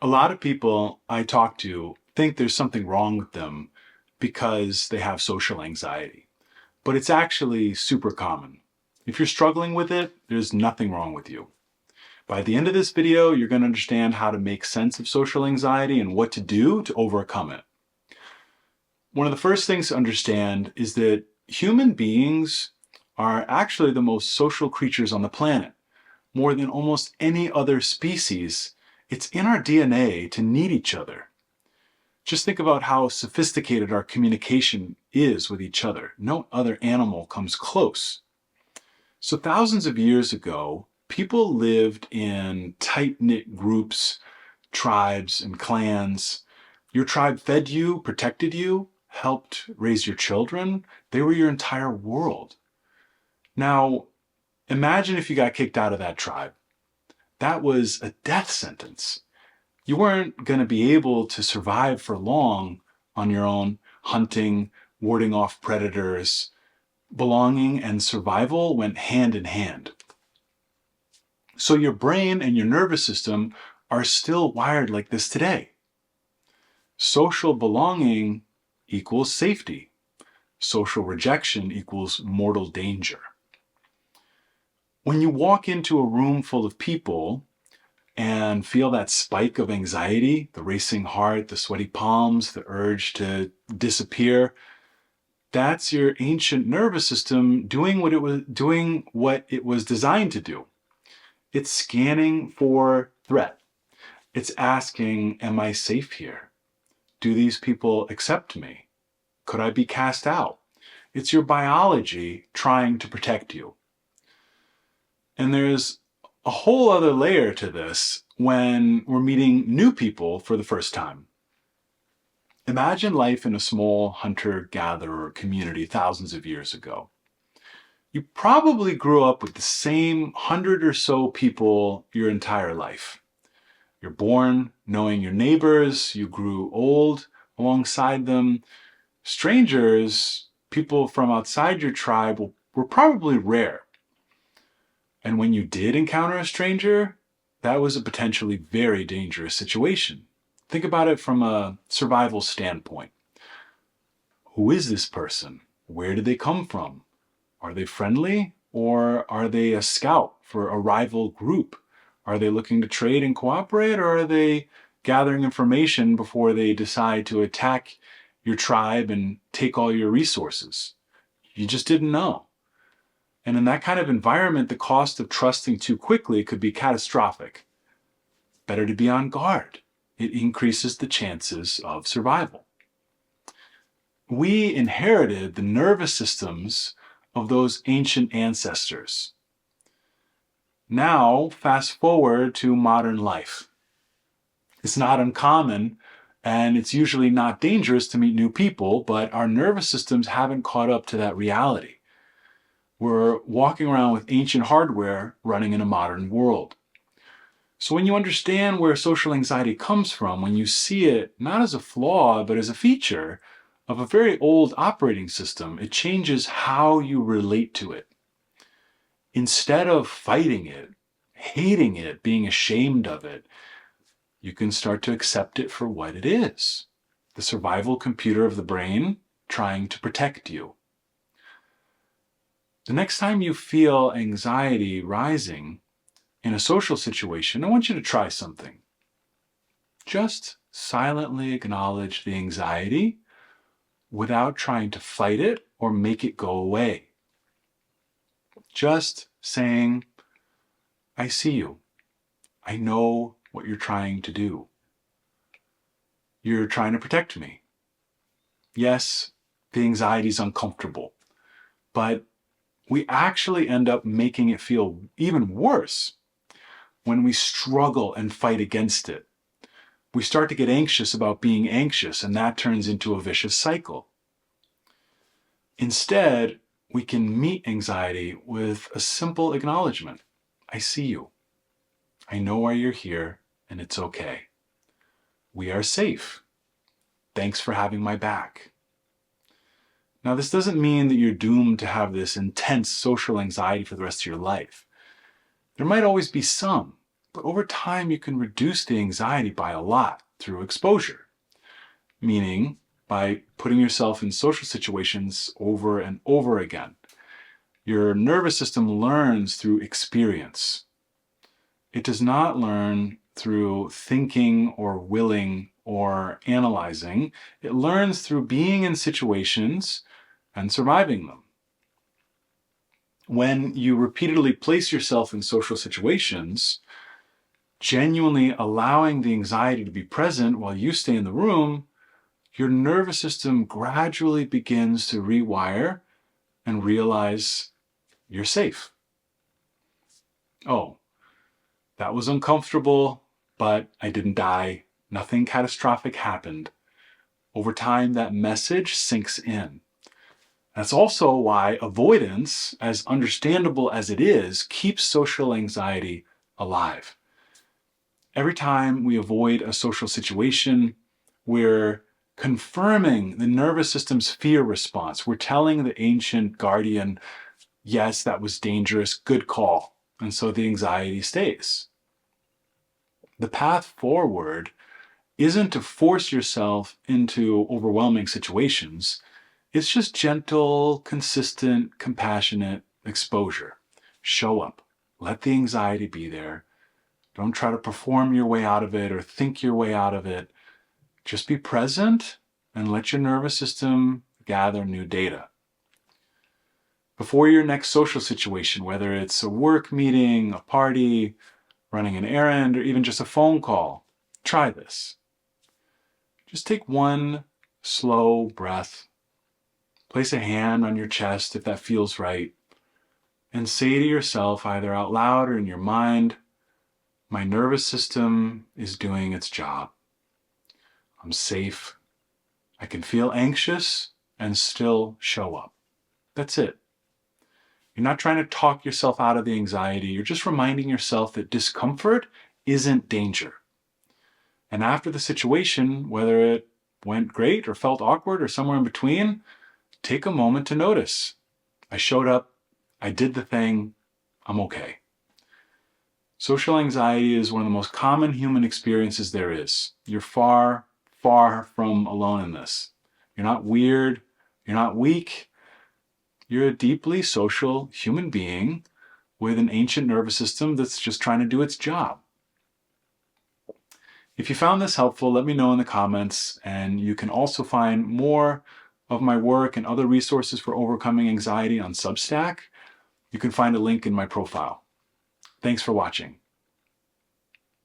A lot of people I talk to think there's something wrong with them because they have social anxiety, but it's actually super common. If you're struggling with it, there's nothing wrong with you. By the end of this video, you're going to understand how to make sense of social anxiety and what to do to overcome it. One of the first things to understand is that human beings are actually the most social creatures on the planet. More than almost any other species, it's in our DNA to need each other. Just think about how sophisticated our communication is with each other. No other animal comes close. So thousands of years ago, people lived in tight-knit groups, tribes, and clans. Your tribe fed you, protected you, helped raise your children. They were your entire world. Now, imagine if you got kicked out of that tribe. That was a death sentence. You weren't going to be able to survive for long on your own, hunting, warding off predators. Belonging and survival went hand in hand. So your brain and your nervous system are still wired like this today. Social belonging equals safety. Social rejection equals mortal danger. When you walk into a room full of people and feel that spike of anxiety, the racing heart, the sweaty palms, the urge to disappear, that's your ancient nervous system doing what it was designed to do. It's scanning for threat. It's asking, am I safe here? Do these people accept me? Could I be cast out? It's your biology trying to protect you. And there's a whole other layer to this when we're meeting new people for the first time. Imagine life in a small hunter-gatherer community thousands of years ago. You probably grew up with the same 100 or so people your entire life. You're born knowing your neighbors, you grew old alongside them. Strangers, people from outside your tribe, were probably rare. And when you did encounter a stranger, that was a potentially very dangerous situation. Think about it from a survival standpoint. Who is this person? Where did they come from? Are they friendly, or are they a scout for a rival group? Are they looking to trade and cooperate, or are they gathering information before they decide to attack your tribe and take all your resources? You just didn't know. And in that kind of environment, the cost of trusting too quickly could be catastrophic. Better to be on guard. It increases the chances of survival. We inherited the nervous systems of those ancient ancestors. Now, fast forward to modern life. It's not uncommon, and it's usually not dangerous to meet new people, but our nervous systems haven't caught up to that reality. We're walking around with ancient hardware running in a modern world. So when you understand where social anxiety comes from, when you see it not as a flaw, but as a feature of a very old operating system, it changes how you relate to it. Instead of fighting it, hating it, being ashamed of it, you can start to accept it for what it is. The survival computer of the brain trying to protect you. The next time you feel anxiety rising in a social situation, I want you to try something. Just silently acknowledge the anxiety without trying to fight it or make it go away. Just saying, I see you. I know what you're trying to do. You're trying to protect me. Yes, the anxiety is uncomfortable, but we actually end up making it feel even worse when we struggle and fight against it. We start to get anxious about being anxious, and that turns into a vicious cycle. Instead, we can meet anxiety with a simple acknowledgement. I see you. I know why you're here, and it's okay. We are safe. Thanks for having my back. Now, this doesn't mean that you're doomed to have this intense social anxiety for the rest of your life. There might always be some, But over time, you can reduce the anxiety by a lot through exposure, meaning by putting yourself in social situations over and over again. Your nervous system learns through experience. It does not learn through thinking or willing or analyzing. It learns through being in situations and surviving them. When you repeatedly place yourself in social situations, genuinely allowing the anxiety to be present while you stay in the room, your nervous system gradually begins to rewire and realize you're safe. Oh, that was uncomfortable, but I didn't die. Nothing catastrophic happened. Over time, that message sinks in. That's also why avoidance, as understandable as it is, keeps social anxiety alive. Every time we avoid a social situation, we're confirming the nervous system's fear response. We're telling the ancient guardian, yes, that was dangerous, good call. And so the anxiety stays. The path forward isn't to force yourself into overwhelming situations. It's just gentle, consistent, compassionate exposure. Show up. Let the anxiety be there. Don't try to perform your way out of it or think your way out of it. Just be present and let your nervous system gather new data. Before your next social situation, whether it's a work meeting, a party, running an errand, or even just a phone call, try this. Just take one slow breath. Place a hand on your chest if that feels right, and say to yourself, either out loud or in your mind, my nervous system is doing its job. I'm safe. I can feel anxious and still show up. That's it. You're not trying to talk yourself out of the anxiety. You're just reminding yourself that discomfort isn't danger. And after the situation, whether it went great or felt awkward or somewhere in between, take a moment to notice. I showed up. I did the thing. I'm okay. Social anxiety is one of the most common human experiences there is. You're far, far from alone in this. You're not weird. You're not weak. You're a deeply social human being with an ancient nervous system that's just trying to do its job. If you found this helpful, let me know in the comments, and you can also find more of my work and other resources for overcoming anxiety on Substack. You can find a link in my profile. Thanks for watching.